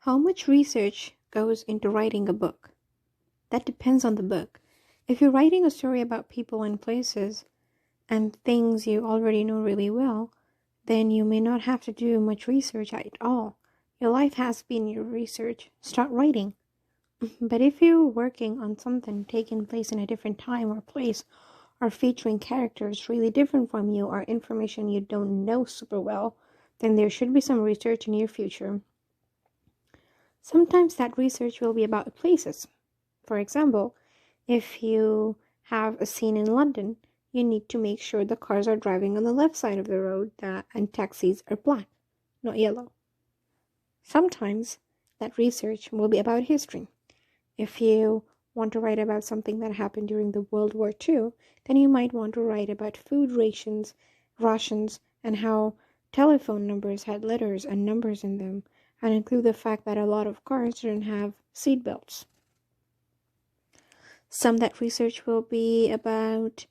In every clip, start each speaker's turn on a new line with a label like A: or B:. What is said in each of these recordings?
A: How much research goes into writing a book? That depends on the book. If you're writing a story about people and places and things you already know really well, then you may not have to do much research at all. Your life has been your research. Start writing. But if you're working on something taking place in a different time or place, or featuring characters really different from you or information you don't know super well, then there should be some research in your future. Sometimes that research will be about places. For example, if you have a scene in London, you need to make sure the cars are driving on the left side of the road and taxis are black, not yellow. Sometimes that research will be about history. If you want to write about something that happened during the World War II, then you might want to write about food rations, and how telephone numbers had letters and numbers in them, and include the fact that a lot of cars didn't have seat belts. Some that research will be about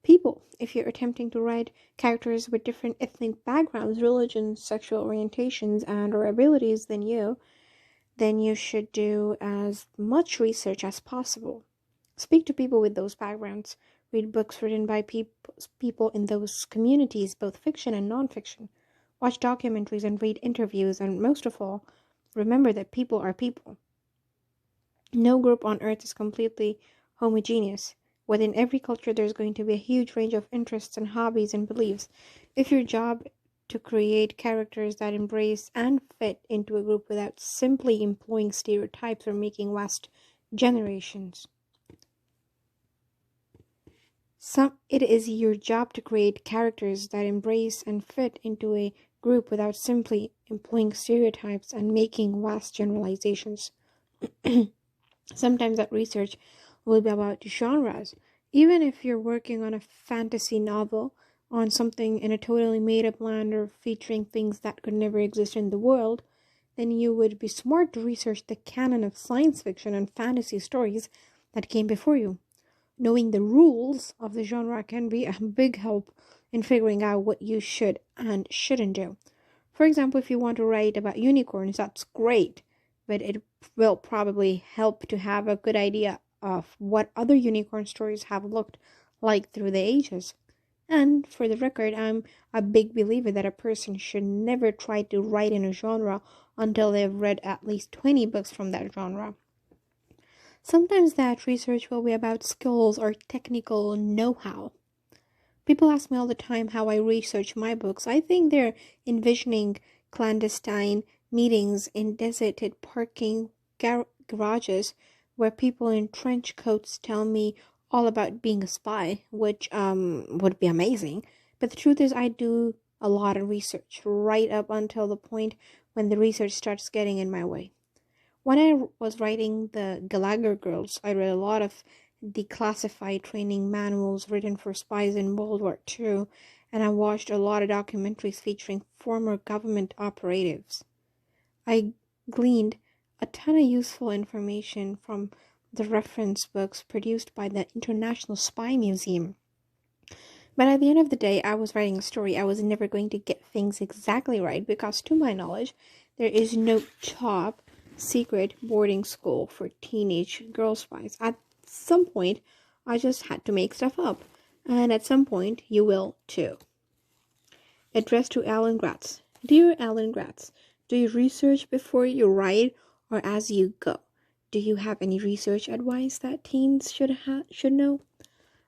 A: people. If you're attempting to write characters with different ethnic backgrounds, religions, sexual orientations, and or abilities than you, then you should do as much research as possible. Speak to people with those backgrounds. Read books written by people in those communities, both fiction and non-fiction. Watch documentaries and read interviews, and most of all, remember that people are people. No group on earth is completely homogeneous. Within every culture, there's going to be a huge range of interests and hobbies and beliefs. If your job to create characters that embrace and fit into a group without simply employing stereotypes or making vast generations. It is your job to create characters that embrace and fit into a group without simply employing stereotypes and making vast generalizations. Sometimes that research will be about genres. Even if you're working on a fantasy novel, on something in a totally made-up land or featuring things that could never exist in the world, then you would be smart to research the canon of science fiction and fantasy stories that came before you. Knowing the rules of the genre can be a big help in figuring out what you should and shouldn't do. For example, if you want to write about unicorns, that's great, but it will probably help to have a good idea of what other unicorn stories have looked like through the ages. And for the record, I'm a big believer that a person should never try to write in a genre until they've read at least 20 books from that genre. Sometimes that research will be about skills or technical know-how. People ask me all the time how I research my books. I think they're envisioning clandestine meetings in deserted parking garages where people in trench coats tell me all about being a spy, which would be amazing. But the truth is I do a lot of research right up until the point when the research starts getting in my way. When I was writing the Gallagher Girls, I read a lot of declassified training manuals written for spies in World War II, and I watched a lot of documentaries featuring former government operatives. I gleaned a ton of useful information from the reference books produced by the International Spy Museum. But at the end of the day, I was writing a story. I was never going to get things exactly right because, to my knowledge, there is no top secret boarding school for teenage girl spies. At some point, I just had to make stuff up. And at some point, you will too. Addressed to Alan Gratz. Dear Alan Gratz, do you research before you write or as you go? Do you have any research advice that teens should know?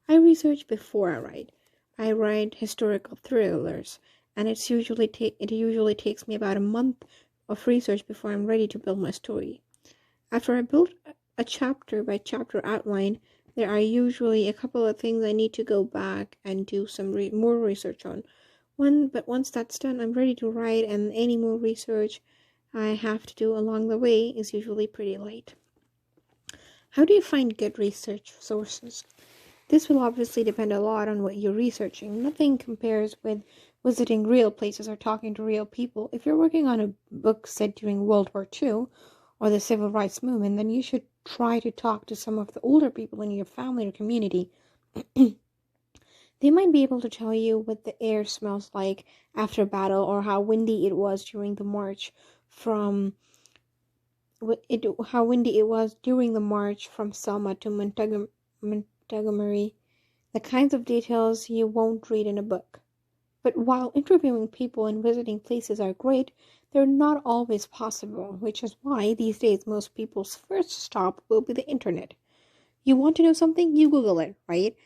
A: I research before I write. I write historical thrillers, and it usually takes me about a month of research before I'm ready to build my story. After I build a chapter by chapter outline, there are usually a couple of things I need to go back and do some more research on. But once that's done, I'm ready to write, and any more research I have to do along the way is usually pretty late. How do you find good research sources? This will obviously depend a lot on what you're researching. Nothing compares with visiting real places or talking to real people. If you're working on a book set during World War II or the Civil Rights Movement, then you should try to talk to some of the older people in your family or community. They might be able to tell you what the air smells like after battle or how windy it was during the march from how windy it was during the march from Selma to Montgomery, the kinds of details you won't read in a book. But while interviewing people and visiting places are great, they're not always possible, which is why these days most people's first stop will be the internet. You want to know something? You Google it, right?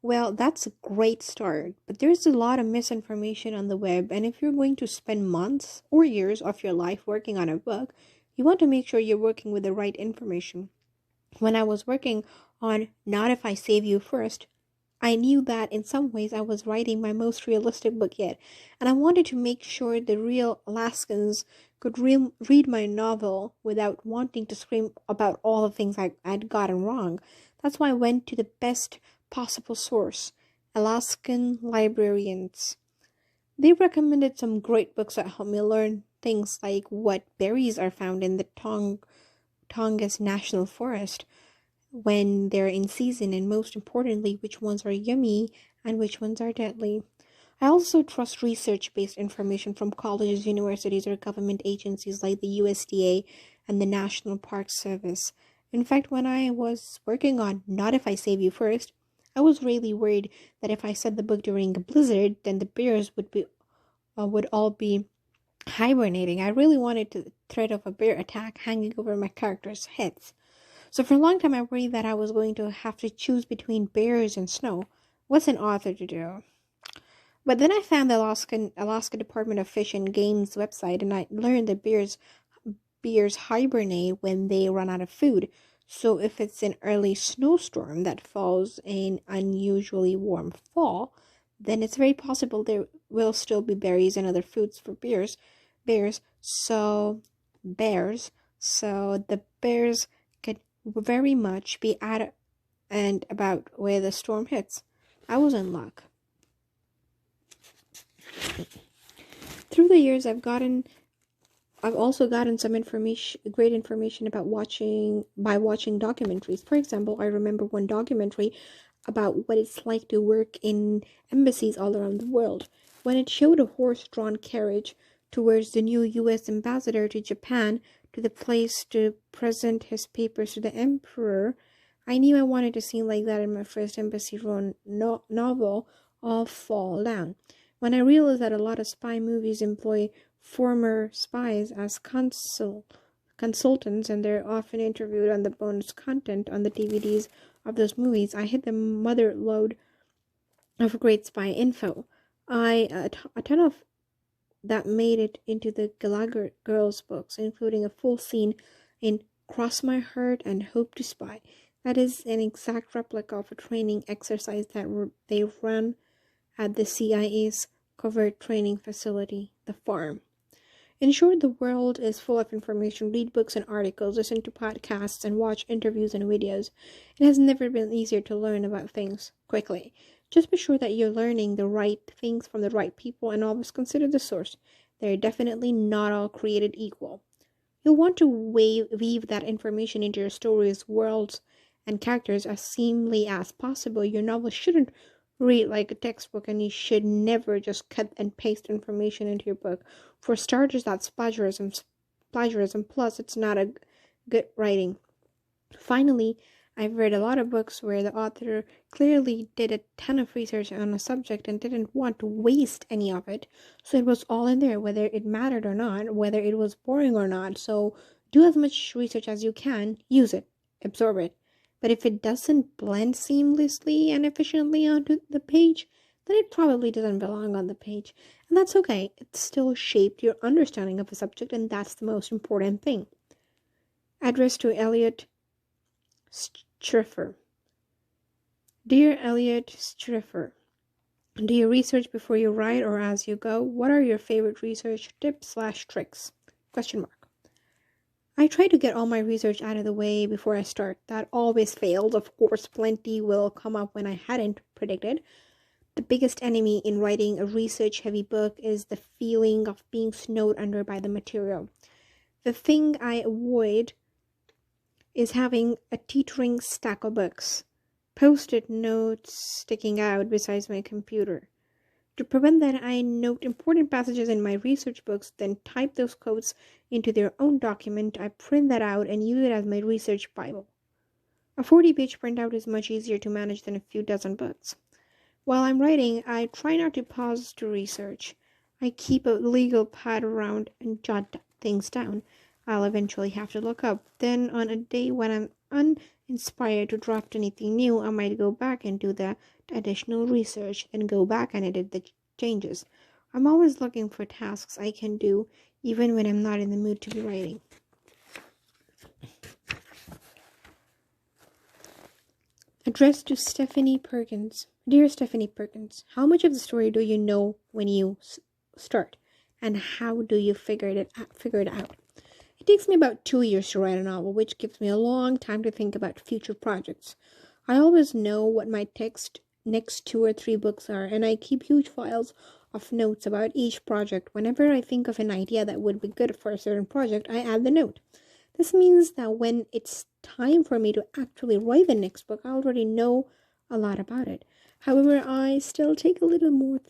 A: Well, that's a great start, but there's a lot of misinformation on the web, and if you're going to spend months or years of your life working on a book, you want to make sure you're working with the right information. When I was working on Not If I Save You First, I knew that in some ways I was writing my most realistic book yet, and I wanted to make sure the real Alaskans could read my novel without wanting to scream about all the things I'd gotten wrong. That's why I went to the best possible source, Alaskan librarians. They recommended some great books that helped me learn things like what berries are found in the Tongass National Forest when they're in season, and most importantly, which ones are yummy and which ones are deadly. I also trust research-based information from colleges, universities, or government agencies like the USDA and the National Park Service. In fact, when I was working on Not If I Save You First, I was really worried that if I set the book during a blizzard, then the bears would all be hibernating. I really wanted the threat of a bear attack hanging over my characters' heads. So for a long time, I worried that I was going to have to choose between bears and snow. What's an author to do? But then I found the Alaska Department of Fish and Game's website, and I learned that bears hibernate when they run out of food. So if it's an early snowstorm that falls in unusually warm fall, then it's very possible there will still be berries and other foods for bears. So the bears could very much be at and about where the storm hits. I was in luck. Through the years, I've also gotten some great information about watching documentaries. For example, I remember one documentary about what it's like to work in embassies all around the world. When it showed a horse-drawn carriage towards the new U.S. ambassador to Japan to the place to present his papers to the emperor, I knew I wanted a scene like that in my first embassy-run novel, All Fall Down. When I realized that a lot of spy movies employ former spies as consultants, and they're often interviewed on the bonus content on the DVDs of those movies, I hit the mother lode of great spy info. A ton of that made it into the Gallagher Girls books, including a full scene in Cross My Heart and Hope to Spy. That is an exact replica of a training exercise that they run at the CIA's covert training facility, the Farm. In short, the world is full of information. Read books and articles, listen to podcasts, and watch interviews and videos. It has never been easier to learn about things quickly. Just be sure that you're learning the right things from the right people, and always consider the source. They're definitely not all created equal. You'll want to weave that information into your stories, worlds, and characters as seamlessly as possible. Your novel shouldn't read like a textbook, and you should never just cut and paste information into your book. For starters, that's plagiarism, plus it's not a good writing. Finally, I've read a lot of books where the author clearly did a ton of research on a subject and didn't want to waste any of it, so it was all in there, whether it mattered or not, whether it was boring or not. So do as much research as you can, use it, absorb it. But if it doesn't blend seamlessly and efficiently onto the page, then it probably doesn't belong on the page. And that's okay. It still shaped your understanding of a subject, and that's the most important thing. Address to Elliot Striffer. Dear Elliot Striffer, do you research before you write or as you go? What are your favorite research tips/tricks? Question mark. I try to get all my research out of the way before I start. That always fails. Of course, plenty will come up when I hadn't predicted. The biggest enemy in writing a research-heavy book is the feeling of being snowed under by the material. The thing I avoid is having a teetering stack of books, post-it notes sticking out beside my computer. To prevent that, I note important passages in my research books, then type those quotes into their own document. I print that out and use it as my research Bible. A 40-page printout is much easier to manage than a few dozen books. While I'm writing, I try not to pause to research. I keep a legal pad around and jot things down I'll eventually have to look up. Then, on a day when I'm uninspired to draft anything new, I might go back and do the additional research, then go back and edit the changes. I'm always looking for tasks I can do, even when I'm not in the mood to be writing. Addressed to Stephanie Perkins. Dear Stephanie Perkins, how much of the story do you know when you start? And how do you figure it out? It takes me about 2 years to write a novel, which gives me a long time to think about future projects. I always know what my next 2 or 3 books are, and I keep huge files of notes about each project. Whenever I think of an idea that would be good for a certain project, I add the note. This means that when it's time for me to actually write the next book, I already know a lot about it. However, I still take a little more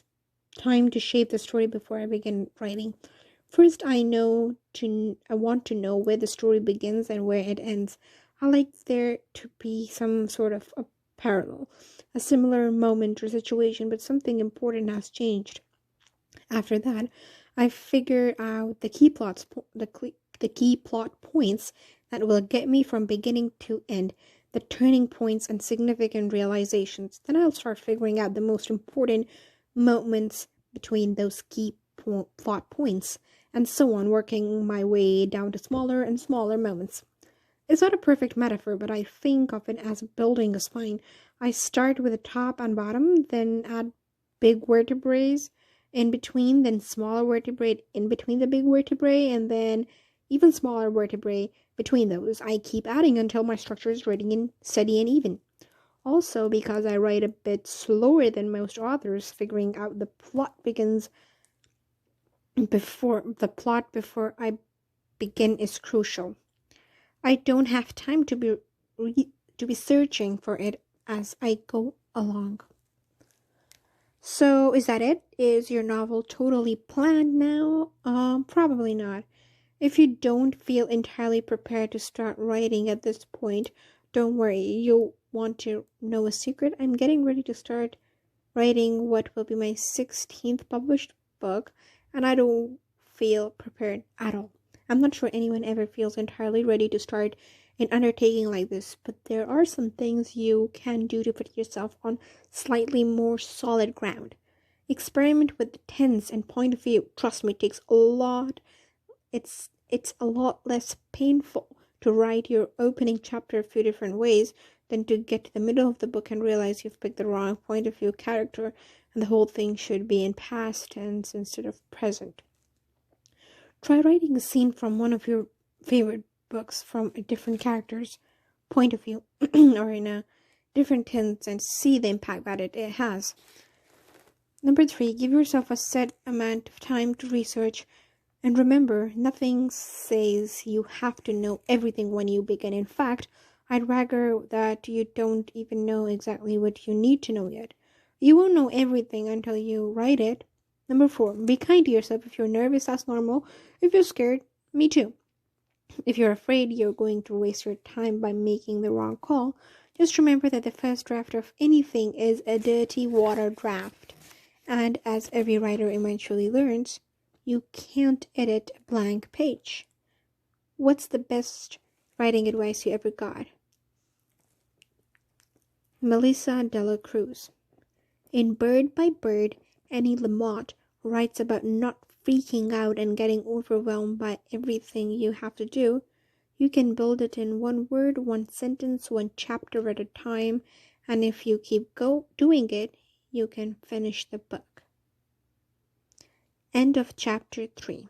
A: time to shape the story before I begin writing. First, I want to know where the story begins and where it ends. I like there to be some sort of a parallel, a similar moment or situation, but something important has changed. After that, I figure out the key plot points that will get me from beginning to end, the turning points and significant realizations. Then I'll start figuring out the most important moments between those key plot points, and so on, working my way down to smaller and smaller moments. It's not a perfect metaphor, but I think of it as building a spine. I start with the top and bottom, then add big vertebrae in between, then smaller vertebrae in between the big vertebrae, and then even smaller vertebrae between those. I keep adding until my structure is steady and even. Also, because I write a bit slower than most authors, figuring out the plot before I begin is crucial. I don't have time to be searching for it as I go along. So, is that it? Is your novel totally planned now? Probably not. If you don't feel entirely prepared to start writing at this point, don't worry. You'll want to know a secret. I'm getting ready to start writing what will be my 16th published book, and I don't feel prepared at all. I'm not sure anyone ever feels entirely ready to start an undertaking like this, but there are some things you can do to put yourself on slightly more solid ground. Experiment with the tense and point of view. Trust me, it takes a lot. It's a lot less painful to write your opening chapter a few different ways than to get to the middle of the book and realize you've picked the wrong point of view character and the whole thing should be in past tense instead of present. Try writing a scene from one of your favorite books from a different character's point of view or in a different tense and see the impact that it has. Number 3, give yourself a set amount of time to research. And remember, nothing says you have to know everything when you begin. In fact, I'd rather that you don't even know exactly what you need to know yet. You won't know everything until you write it. Number 4, be kind to yourself. If you're nervous, that's normal. If you're scared, me too. If you're afraid you're going to waste your time by making the wrong call, just remember that the first draft of anything is a dirty water draft. And as every writer eventually learns, you can't edit a blank page. What's the best writing advice you ever got? Melissa Dela Cruz. In Bird by Bird, Annie Lamott writes about not freaking out and getting overwhelmed by everything you have to do. You can build it in one word, one sentence, one chapter at a time, and if you keep doing it, you can finish the book. End of chapter 3.